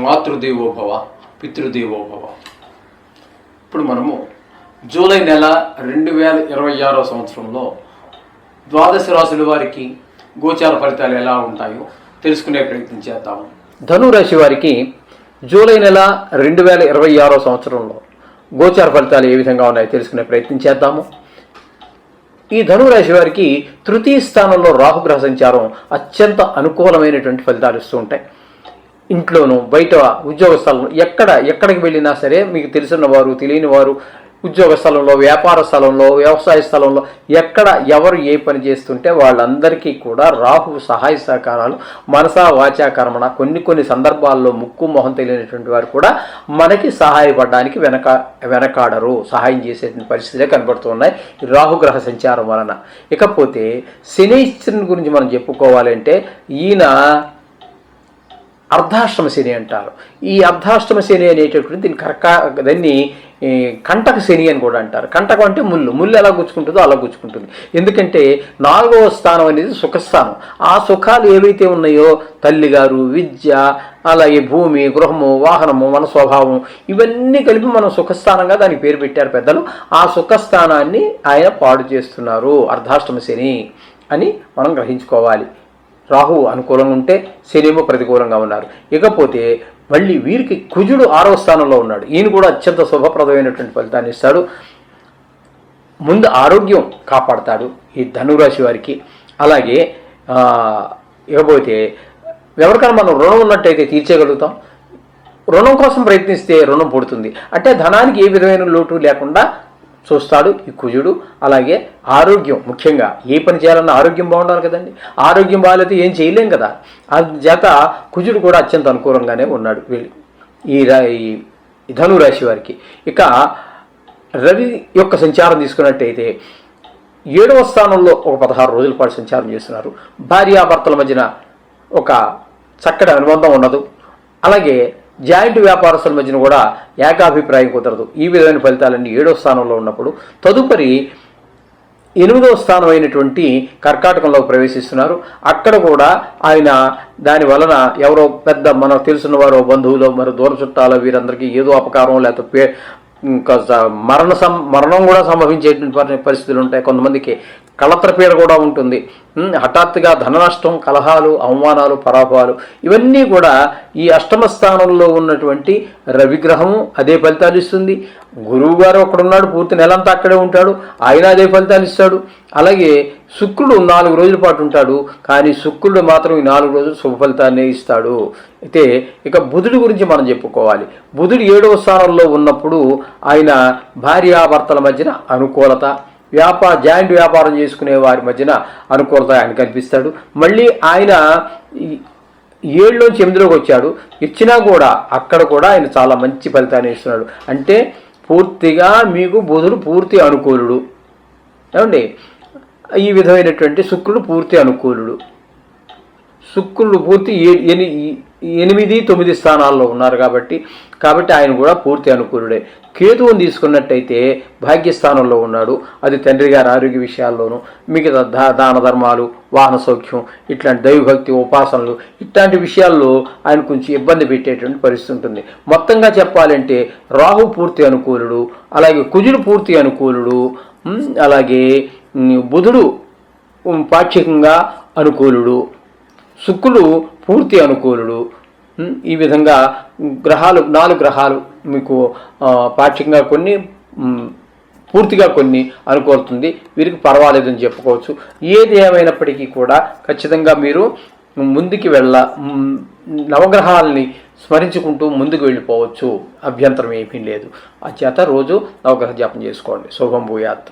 మాతృదేవోభవ పితృదేవోభవ. ఇప్పుడు మనము జూలై నెల 2026 సంవత్సరంలో ద్వాదశ రాశుల వారికి గోచార ఫలితాలు ఎలా ఉంటాయో తెలుసుకునే ప్రయత్నం చేద్దాము. ధనురాశి వారికి జూలై నెల 2026 సంవత్సరంలో గోచార ఫలితాలు ఏ విధంగా ఉన్నాయో తెలుసుకునే ప్రయత్నం చేద్దాము. ఈ ధనురాశి వారికి తృతీయ స్థానంలో రాహుగ్రహ సంచారం అత్యంత అనుకూలమైనటువంటి ఫలితాలు ఇస్తూ ఉంటాయి. ఇంట్లోనూ బయట ఉద్యోగ స్థలంలో ఎక్కడికి వెళ్ళినా సరే మీకు తెలిసిన వారు తెలియని వారు ఉద్యోగ స్థలంలో వ్యాపార స్థలంలో వ్యవసాయ స్థలంలో ఎవరు ఏ పని చేస్తుంటే వాళ్ళందరికీ కూడా రాహు సహాయ సహకారాలు మనసా వాచా కర్మణ కొన్ని సందర్భాల్లో ముక్కు మొహం తెలియనటువంటి వారు కూడా మనకి సహాయపడడానికి వెనకాడరు, సహాయం చేసే పరిస్థితులే కనబడుతున్నాయి రాహుగ్రహ సంచారం వలన. ఇకపోతే శనీశ్వరుని గురించి మనం చెప్పుకోవాలంటే ఈయన అర్ధాష్టమ శని అంటారు. ఈ అర్ధాష్టమ శని అనేటటువంటి దాన్ని కంటక శని అని కూడా అంటారు. కంటకం అంటే ముళ్ళు ఎలా గుచ్చుకుంటుందో అలా గుచ్చుకుంటుంది. ఎందుకంటే 4వ స్థానం అనేది సుఖస్థానం. ఆ సుఖాలు ఏవైతే ఉన్నాయో తల్లిగారు, విద్య, అలాగే భూమి, గృహము, వాహనము, మన స్వభావం ఇవన్నీ కలిపి మనం సుఖస్థానంగా దానికి పేరు పెట్టారు పెద్దలు. ఆ సుఖస్థానాన్ని ఆయన పాడు చేస్తున్నారు, అర్ధాష్టమ శని అని మనం గ్రహించుకోవాలి. రాహు అనుకూలంగా ఉంటే శనిమో ప్రతికూలంగా ఉన్నారు. ఇకపోతే మళ్ళీ వీరికి కుజుడు 6వ స్థానంలో ఉన్నాడు. ఈయన కూడా అత్యంత శుభప్రదమైనటువంటి ఫలితాన్ని ఇస్తాడు. ముందు ఆరోగ్యం కాపాడతాడు ఈ ధనురాశి వారికి. అలాగే ఇకపోతే ఎవరికైనా మనం రుణం ఉన్నట్టయితే తీర్చేయగలుగుతాం. రుణం కోసం ప్రయత్నిస్తే రుణం పుడుతుంది. అంటే ధనానికి ఏ విధమైన లోటు లేకుండా చూస్తాడు ఈ కుజుడు. అలాగే ఆరోగ్యం, ముఖ్యంగా ఏ పని చేయాలన్నా ఆరోగ్యం బాగుండాలి కదండి. ఆరోగ్యం బాగాలేతే ఏం చేయలేం కదా. చేత కుజుడు కూడా అత్యంత అనుకూలంగానే ఉన్నాడు ఈ ధనురాశి వారికి. ఇక రవి యొక్క సంచారం తీసుకున్నట్టయితే 7వ స్థానంలో ఒక 16 రోజుల పాటు సంచారం చేస్తున్నారు. భార్యాభర్తల మధ్యన ఒక చక్కటి అనుబంధం ఉండదు. అలాగే జాయింట్ వ్యాపారస్తుల మధ్యన కూడా ఏకాభిప్రాయం కుదరదు. ఈ విధమైన ఫలితాలన్నీ 7వ స్థానంలో ఉన్నప్పుడు తదుపరి 8వ స్థానం అయినటువంటి కర్కాటకంలో ప్రవేశిస్తున్నారు. అక్కడ కూడా ఆయన దాని వలన ఎవరో పెద్ద మనకు తెలుసున్న వారు బంధువులు మరి దూర చుట్టాలు వీరందరికీ ఏదో అపకారం లేకపోతే మరణం కూడా సంభవించేటువంటి పరిస్థితులు ఉంటాయి. కొంతమందికి కళత్రపీడ కూడా ఉంటుంది. హఠాత్తుగా ధన నష్టం, కలహాలు, అవమానాలు, పరాభవాలు ఇవన్నీ కూడా ఈ అష్టమ స్థానంలో ఉన్నటువంటి రవిగ్రహము అదే ఫలితాలు ఇస్తుంది. గురువు గారు అక్కడున్నాడు, పూర్తి నెలంతా అక్కడే ఉంటాడు, ఆయన అదే ఫలితాలు ఇస్తాడు. అలాగే శుక్రుడు 4 రోజుల పాటు ఉంటాడు, కానీ శుక్రుడు మాత్రం ఈ 4 రోజులు శుభ ఫలితాన్నే ఇస్తాడు. అయితే ఇక బుధుడి గురించి మనం చెప్పుకోవాలి. బుధుడు 7వ స్థానంలో ఉన్నప్పుడు ఆయన భార్యాభర్తల మధ్యన అనుకూలత, జాయింట్ వ్యాపారం చేసుకునే వారి మధ్యన అనుకూలత ఆయన కనిపిస్తాడు. మళ్ళీ ఆయన 7లోంచి 8లోకి వచ్చాడు. ఇచ్చినా కూడా అక్కడ కూడా ఆయన చాలా మంచి ఫలితాన్ని ఇస్తున్నాడు. అంటే పూర్తిగా మీకు బుధుడు పూర్తి అనుకూలుడు. ఏమండి, ఈ విధమైనటువంటి శుక్రుడు పూర్తి అనుకూలుడు. శుక్రుడు పూర్తి 8, 9 స్థానాల్లో ఉన్నారు కాబట్టి ఆయన కూడా పూర్తి అనుకూలుడే. కేతువుని తీసుకున్నట్టయితే భాగ్యస్థానంలో ఉన్నాడు. అది తండ్రి గారి ఆరోగ్య విషయాల్లోనూ మిగతా దాన ధర్మాలు, వాహన సౌఖ్యం, ఇట్లాంటి దైవభక్తి, ఉపాసనలు ఇట్లాంటి విషయాల్లో ఆయన కొంచెం ఇబ్బంది పెట్టేటువంటి పరిస్థితి ఉంటుంది. మొత్తంగా చెప్పాలంటే రాహు పూర్తి అనుకూలుడు, అలాగే కుజుడు పూర్తి అనుకూలుడు, అలాగే బుధుడు పాక్షికంగా అనుకూలుడు, శుక్రుడు పూర్తి అనుకూలుడు. ఈ విధంగా 4 గ్రహాలు మీకు పాక్షికంగా కొన్ని, పూర్తిగా కొన్ని అనుకూలుతుంది. వీరికి పర్వాలేదని చెప్పుకోవచ్చు. ఏది ఏమైనప్పటికీ కూడా ఖచ్చితంగా మీరు ముందుకి నవగ్రహాలని స్మరించుకుంటూ ముందుకు వెళ్ళిపోవచ్చు. అభ్యంతరం ఏమీ లేదు. ఆ చేత రోజు నవగ్రహ జపం చేసుకోండి. శుభం భూయాత్.